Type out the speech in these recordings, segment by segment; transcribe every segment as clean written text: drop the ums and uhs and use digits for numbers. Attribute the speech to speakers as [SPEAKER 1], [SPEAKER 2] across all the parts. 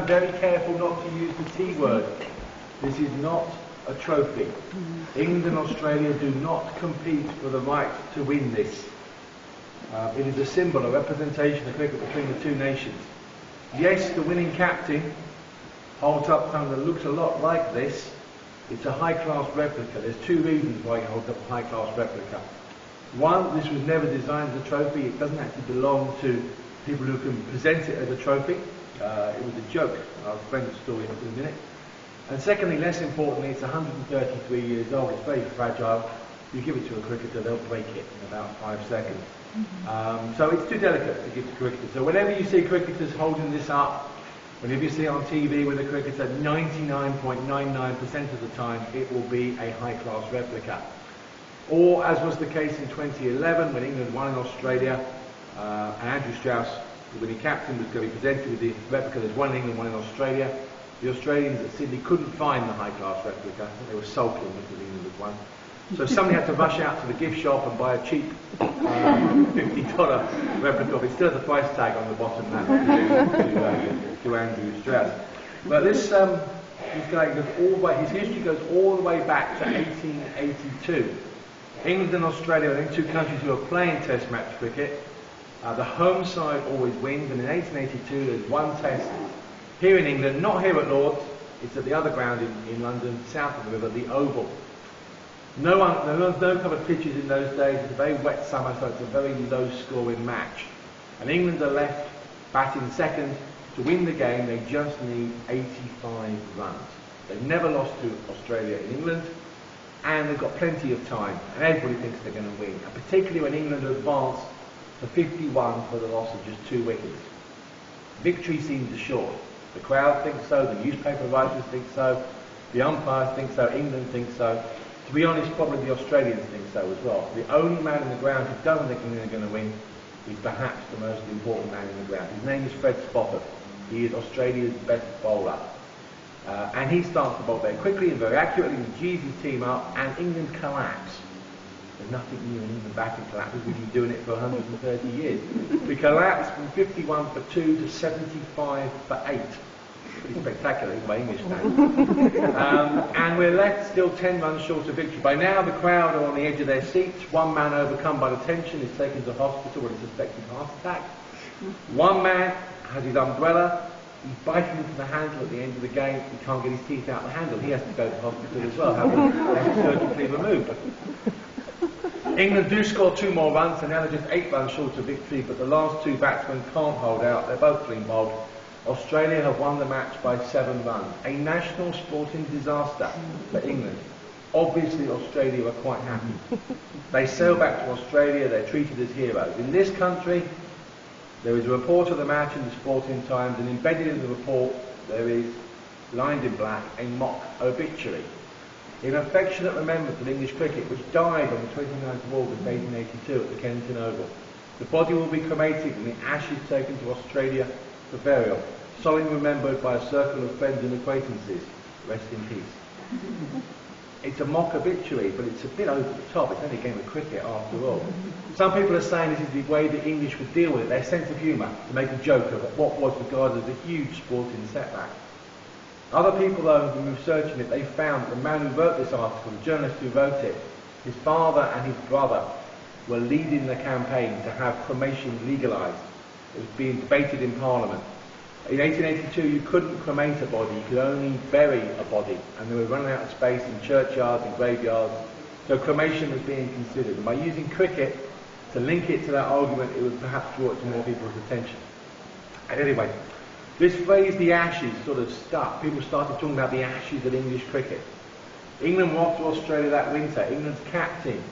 [SPEAKER 1] very careful not to use the T word. This is not a trophy. England and Australia do not compete for the right to win this. It is a symbol, a representation of cricket between the two nations. Yes, the winning captain holds up something that looks a lot like this. It's a high-class replica. There's two reasons why he holds up a high-class replica. One, this was never designed as a trophy. It doesn't actually belong to people who can present it as a trophy. It was a joke. I'll explain the story in a minute. And secondly, less importantly, it's 133 years old. It's very fragile. If you give it to a cricketer, they'll break it in about 5 seconds. So it's too delicate to give to cricketers. So whenever you see cricketers holding this up, whenever you see it on TV with a cricketer, 99.99% of the time it will be a high-class replica. Or, as was the case in 2011 when England won in Australia, and Andrew Strauss, the winning captain, was going to be presented with the replica. There's one in England, one in Australia. The Australians at Sydney couldn't find the high-class replica. I think they were sulking because England had won. So somebody had to rush out to the gift shop and buy a cheap $50 replica of it. Still has a price tag on the bottom to Andrew Strauss. But this guy goes all the way, his history goes all the way back to 1882. England and Australia are the two countries who are playing Test match cricket. The home side always wins, and in 1882 there's one Test here in England, not here at Lord's, it's at the other ground in London, south of the river, the Oval. There were no covered pitches in those days. It's a very wet summer, so it's a very low-scoring match. And England are left batting second. To win the game, they just need 85 runs. They've never lost to Australia in England, and they've got plenty of time. And everybody thinks they're going to win, and particularly when England advance to 51 for the loss of just 2 wickets. Victory seems assured. The crowd thinks so, the newspaper writers think so, the umpires think so, England thinks so. To be honest, probably the Australians think so as well. The only man in the ground who doesn't think England are going to win is perhaps the most important man in the ground. His name is Fred Spofford. He is Australia's best bowler. And he starts the ball very quickly and very accurately. He G's his team up, and England collapse. There's nothing new in England batting collapses. We've been doing it for 130 years. We collapse from 51 for 2 to 75 for 8. Pretty spectacular in my English standards. And we're left still 10 runs short of victory. By now the crowd are on the edge of their seats. One man, overcome by the tension, is taken to hospital with a suspected heart attack. One man has his umbrella. He's biting into the handle at the end of the game. He can't get his teeth out the handle. He has to go to hospital as well, have it surgically removed. England do score 2 more runs, and now they're just 8 runs short of victory, but the last 2 batsmen can't hold out. They're both clean bowled. Australia have won the match by 7 runs. A national sporting disaster for England. Obviously Australia are quite happy. They sail back to Australia, they're treated as heroes. In this country, there is a report of the match in the Sporting Times, and embedded in the report there is, lined in black, a mock obituary. In affectionate remembrance of English cricket, which died on the 29th of August 1882 at the Kennington Oval. The body will be cremated and the ashes taken to Australia for burial, solemnly remembered by a circle of friends and acquaintances. Rest in peace. It's a mock obituary, but it's a bit over the top. It's only a game of cricket after all. Some people are saying this is the way the English would deal with it, their sense of humour, to make a joke of what was regarded as a huge sporting setback. Other people, though, who've been researching it, they found that the man who wrote this article, the journalist who wrote it, his father and his brother were leading the campaign to have cremation legalised. It was being debated in Parliament. In 1882, you couldn't cremate a body, you could only bury a body, and they were running out of space in churchyards and graveyards, so cremation was being considered. And by using cricket to link it to that argument, it would perhaps draw it to more people's attention. And anyway, this phrase, the ashes, sort of stuck. People started talking about the ashes of English cricket. England were off to Australia that winter. England's captain,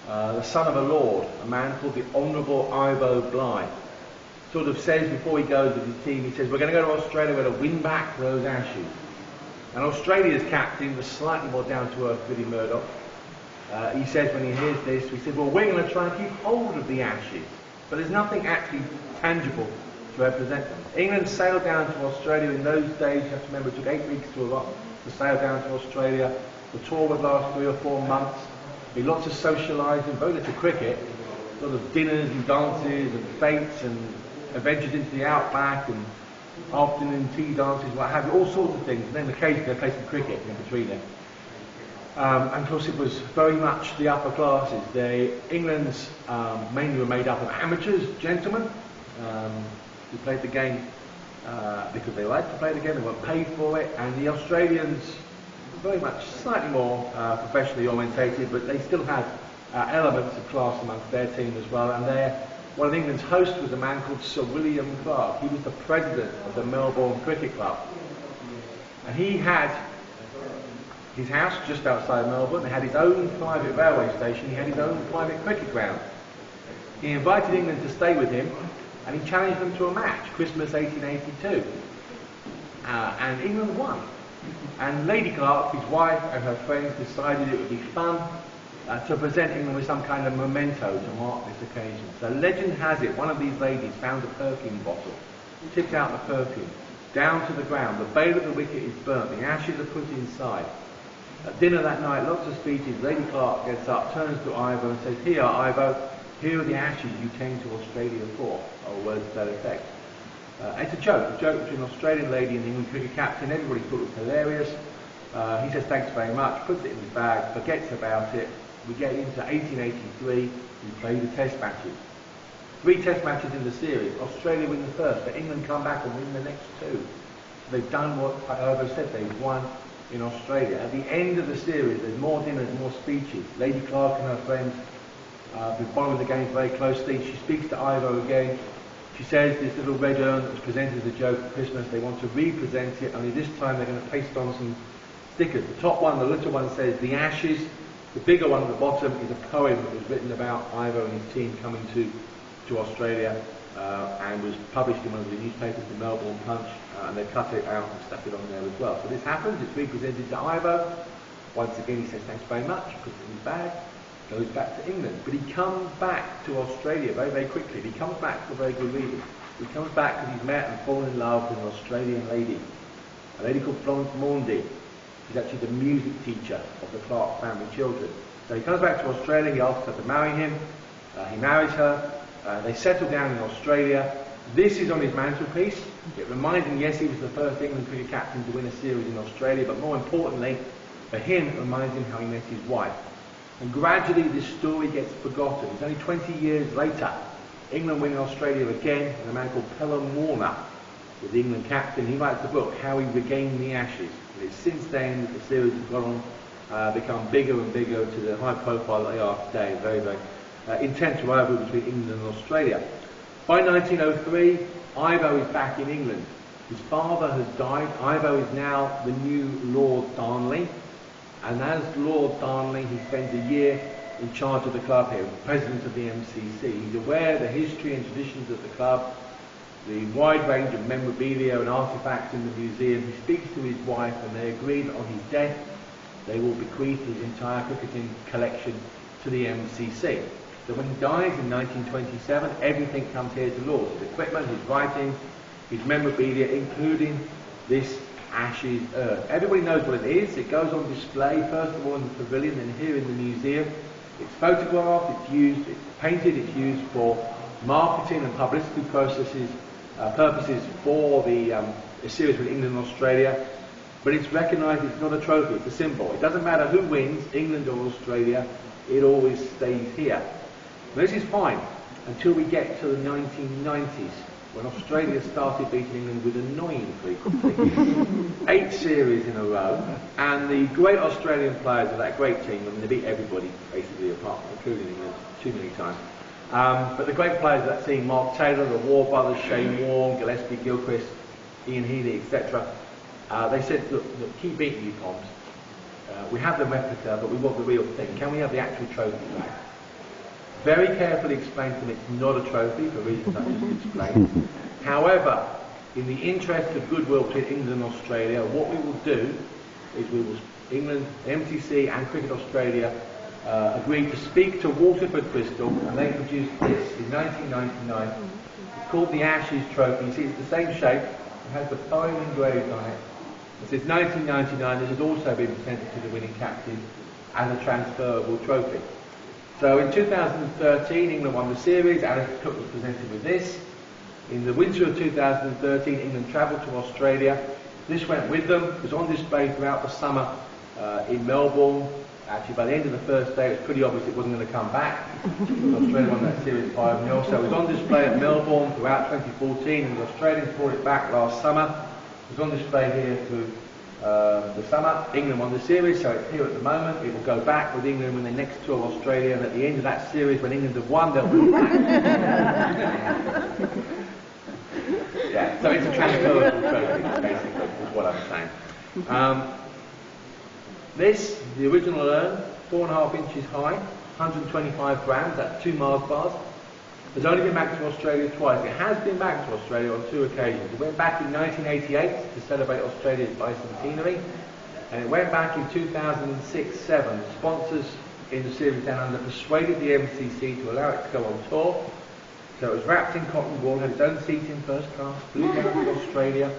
[SPEAKER 1] the son of a lord, a man called the Honourable Ivo Blythe, sort of says before he goes with his team, he says, we're going to go to Australia, we're going to win back those ashes. And Australia's captain was slightly more down-to-earth, Billy Murdoch. He says when he hears this, he says, well, we're going to try and keep hold of the ashes. But there's nothing actually tangible to represent them. England sailed down to Australia in those days. You have to remember it took 8 weeks to sail down to Australia. The tour would last 3 or 4 months. There'd be lots of socialising, very little cricket, sort of dinners and dances and fetes and adventures into the outback and afternoon tea dances, what have you, all sorts of things. And then occasionally they play some cricket in between it. And of course it was very much the upper classes. England's mainly were made up of amateurs, gentlemen, who played the game because they liked to play the game, they weren't paid for it, and the Australians very much slightly more professionally orientated, but they still had elements of class amongst their team as well. And one of England's hosts was a man called Sir William Clark. He was the president of the Melbourne Cricket Club, and he had his house just outside Melbourne. He had his own private railway station. He had his own private cricket ground. He invited England to stay with him, and he challenged them to a match, Christmas 1882. And England won. And Lady Clark, his wife, and her friends decided it would be fun to present England with some kind of memento to mark this occasion. So legend has it, one of these ladies found a perfume bottle, tipped out the perfume, down to the ground. The bale of the wicket is burnt, the ashes are put inside. At dinner that night, lots of speeches. Lady Clark gets up, turns to Ivo and says, "Here, Ivo, here are the ashes you came to Australia for," or words to that effect. It's a joke between an Australian lady and the England cricket captain. Everybody thought it was hilarious. He says thanks very much, puts it in his bag, forgets about it. We get into 1883, we play the test matches. 3 test matches in the series. Australia win the first, but England come back and win the next 2. They've done what Ivo said, they've won in Australia. At the end of the series, there's more dinners, more speeches. Lady Clark and her friends have been following the game very closely. She speaks to Ivo again. She says this little red urn that was presented as a joke at Christmas, they want to represent it, only this time they're going to paste on some stickers. The top one, the little one, says "The Ashes." The bigger one at the bottom is a poem that was written about Ivo and his team coming to Australia and was published in one of the newspapers, the Melbourne Punch, and they cut it out and stuck it on there as well. So this happens, it's represented to Ivo. Once again he says thanks very much, puts it in his bag, goes back to England. But he comes back to Australia very, very quickly. He comes back for a very good reason. He comes back because he's met and fallen in love with an Australian lady, a lady called Florence Maundy. She's actually the music teacher of the Clark family children. So he comes back to Australia, he asks her to marry him, he marries her, they settle down in Australia. This is on his mantelpiece. It reminds him, yes, he was the first England cricket captain to win a series in Australia, but more importantly, for him, it reminds him how he met his wife. And gradually this story gets forgotten. It's only 20 years later. England win in Australia again, and a man called Pelham Warner was the England captain. He writes a book, How He Regained the Ashes. And it's since then that the series has gone on, become bigger and bigger to the high profile that they are today. Very, very intense rivalry between England and Australia. By 1903, Ivo is back in England. His father has died. Ivo is now the new Lord Darnley. And as Lord Darnley, he spends a year in charge of the club here, president of the MCC. He's aware of the history and traditions of the club, the wide range of memorabilia and artefacts in the museum. He speaks to his wife and they agree that on his death they will bequeath his entire cricketing collection to the MCC. So when he dies in 1927, everything comes here to Lord. His equipment, his writings, his memorabilia, including this Ashes urn. Everybody knows what it is. It goes on display, first of all in the pavilion, then here in the museum. It's photographed, it's used, it's painted, it's used for marketing and publicity purposes for the series with England and Australia. But it's recognised, it's not a trophy, it's a symbol. It doesn't matter who wins, England or Australia, it always stays here. Now, this is fine until we get to the 1990s, when Australia started beating England with annoying frequency. 8 series in a row, and the great Australian players of that great team, I mean, they beat everybody basically apart, including England, too many times. But the great players of that team, Mark Taylor, the War brothers, Shane Warne, Gillespie Gilchrist, Ian Healy, etc., they said, look, keep beating you, Poms. We have the replica, but we want the real thing. Can we have the actual trophy back? Very carefully explained to them it's not a trophy, for reasons I just explained. However, in the interest of goodwill between England and Australia, what we will do is England, MCC and Cricket Australia agreed to speak to Waterford Bristol, and they produced this in 1999. It's called the Ashes Trophy. You see, it's the same shape. It has the poem engraved on it. It says 1999. This has also been presented to the winning captain as a transferable trophy. So in 2013, England won the series. Alex Cook was presented with this. In the winter of 2013, England travelled to Australia. This went with them. It was on display throughout the summer in Melbourne. Actually, by the end of the first day, it was pretty obvious it wasn't going to come back. Australia won that series 5-0. So it was on display at Melbourne throughout 2014, and the Australians brought it back last summer. It was on display here through the summer. England won the series, so it's here at the moment. It will go back with England when they next tour Australia, and at the end of that series, when England have won, they'll bring it back. Yeah, so it's a transferable trophy, basically, is what I'm saying. This, the original urn, 4.5 inches high, 125 grams, that's 2 Mars bars. Has only been back to Australia twice. It has been back to Australia on 2 occasions. It went back in 1988 to celebrate Australia's bicentenary, and it went back in 2006-07. Sponsors in the series down under persuaded the MCC to allow it to go on tour. So it was wrapped in cotton wool, had its own seating first class, flew down to Australia.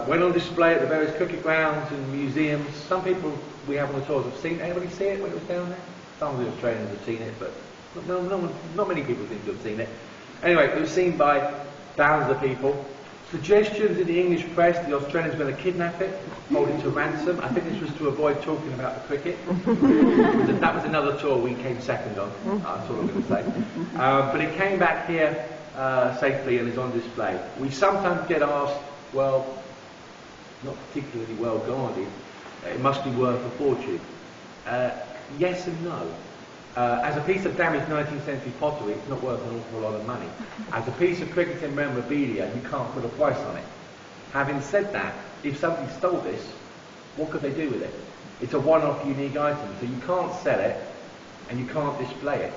[SPEAKER 1] Went on display at the various cricket grounds and museums. Some people we have on the tours have seen it. Anybody see it when it was down there? Some of the Australians have seen it, but not many people seem to have seen it. Anyway, it was seen by thousands of people. Suggestions in the English press, the Australians were going to kidnap it, hold it to ransom. I think this was to avoid talking about the cricket. That was another tour we came second on, that's all I'm going to say. But it came back here safely and is on display. We sometimes get asked, well, not particularly well guarded, it must be worth a fortune. Yes and no. As a piece of damaged 19th century pottery, it's not worth an awful lot of money. As a piece of cricketing memorabilia, you can't put a price on it. Having said that, if somebody stole this, what could they do with it? It's a one-off unique item, so you can't sell it and you can't display it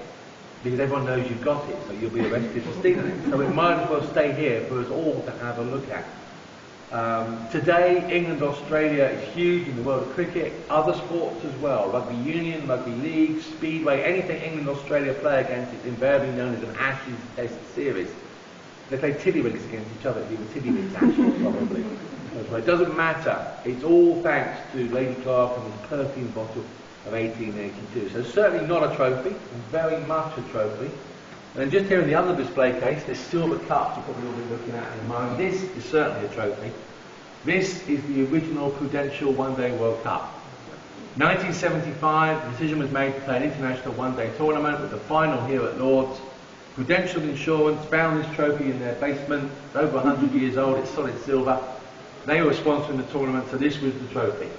[SPEAKER 1] because everyone knows you've got it, so you'll be arrested for stealing it. So it might as well stay here for us all to have a look at. Today, England, Australia is huge in the world of cricket, other sports as well, rugby union, rugby league, speedway, anything England and Australia play against is invariably known as an Ashes Test series. They play tiddlywinks against each other, it'd be the tiddlywinks Ashes probably. It doesn't matter, it's all thanks to Lady Clark and this perfume bottle of 1882. So certainly not a trophy, and very much a trophy. And just here in the other display case, this silver cup you probably all be looking at in a moment. This is certainly a trophy. This is the original Prudential One-Day World Cup. 1975, the decision was made to play an international one-day tournament with the final here at Lord's. Prudential Insurance found this trophy in their basement. It's over 100 years old, it's solid silver. They were sponsoring the tournament, so this was the trophy.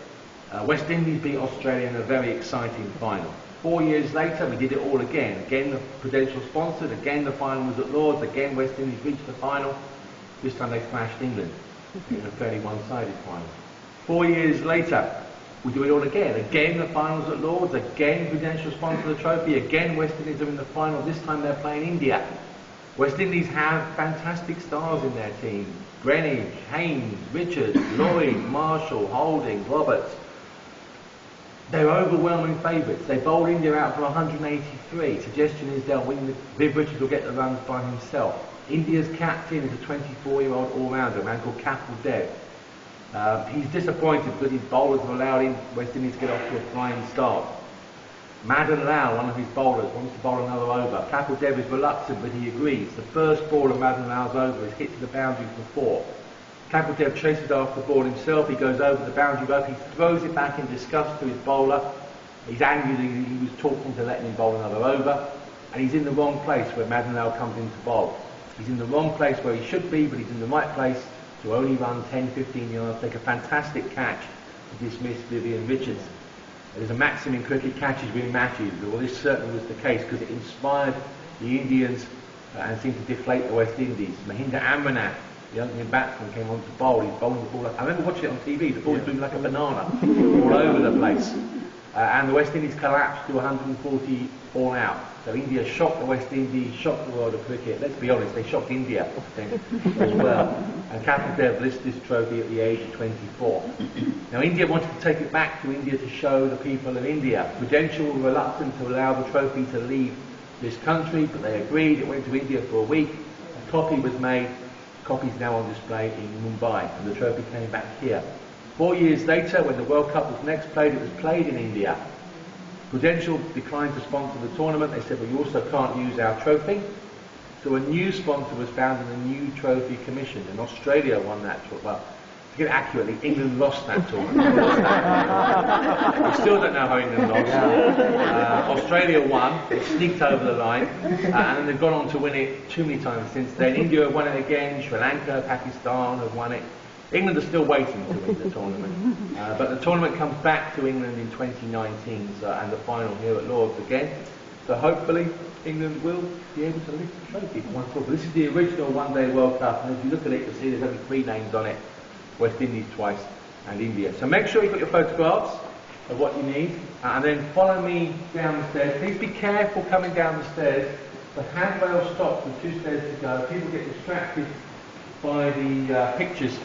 [SPEAKER 1] West Indies beat Australia in a very exciting final. 4 years later, we did it all again. Again, the Prudential sponsored. Again, the final was at Lord's. Again, West Indies reached the final. This time they smashed England in a fairly one-sided final. 4 years later, we do it all again. Again, the finals at Lord's. Again, Prudential sponsored the trophy. Again, West Indies are in the final. This time they're playing India. West Indies have fantastic stars in their team. Greenwich, Haynes, Richards, Lloyd, Marshall, Holding, Roberts. They're overwhelming favourites. They bowled India out for 183. Suggestion is they'll win. Viv Richards will get the runs by himself. India's captain is a 24-year-old all-rounder, a man called Kapil Dev. He's disappointed because his bowlers have allowed West Indies to get off to a flying start. Madan Lal, one of his bowlers, wants to bowl another over. Kapil Dev is reluctant, but he agrees. The first ball of Madan Lal's over is hit to the boundary for 4. Kapil Dev chases after the ball himself, he goes over the boundary rope, he throws it back in disgust to his bowler. He's angry that he was talking to letting him bowl another over, and he's in the wrong place where Madan Lal comes in to bowl. He's in the wrong place where he should be, but he's in the right place to only run 10-15 yards, take a fantastic catch to dismiss Vivian Richards. There's a maxim in cricket, catches win matches. Well, this certainly was the case because it inspired the Indians and seemed to deflate the West Indies. Mahinda Amrinath, the opening batsman, came on to bowl. He's bowling the ball up. I remember watching it on TV. The ball was moving like a banana all over the place. And the West Indies collapsed to 140 all out. So India shocked the West Indies, shocked the world of cricket. Let's be honest, they shocked India as well. And Kapil Dev lifts this trophy at the age of 24. Now India wanted to take it back to India to show the people of India. Prudential were reluctant to allow the trophy to leave this country, but they agreed. It went to India for a week. A copy was made. The copy is now on display in Mumbai, and the trophy came back here. 4 years later, when the World Cup was next played, it was played in India. Prudential declined to sponsor the tournament. They said, well, you also can't use our trophy. So a new sponsor was found and a new trophy commissioned, and Australia won that tournament. Well, to get it accurately, England lost that tournament. We still don't know how England lost. Australia won, they sneaked over the line, and then they've gone on to win it too many times since then. India have won it again, Sri Lanka, Pakistan have won it. England are still waiting to win the tournament. But the tournament comes back to England in 2019, and the final here at Lord's again. So hopefully England will be able to lift the trophy for once more. But this is the original one-day World Cup, and as you look at it, you'll see there's only 3 names on it. West Indies twice, and India. So make sure you've got your photographs of what you need, and then follow me down the stairs. Please be careful coming down the stairs. The handrail stops with 2 stairs to go. People get distracted by the pictures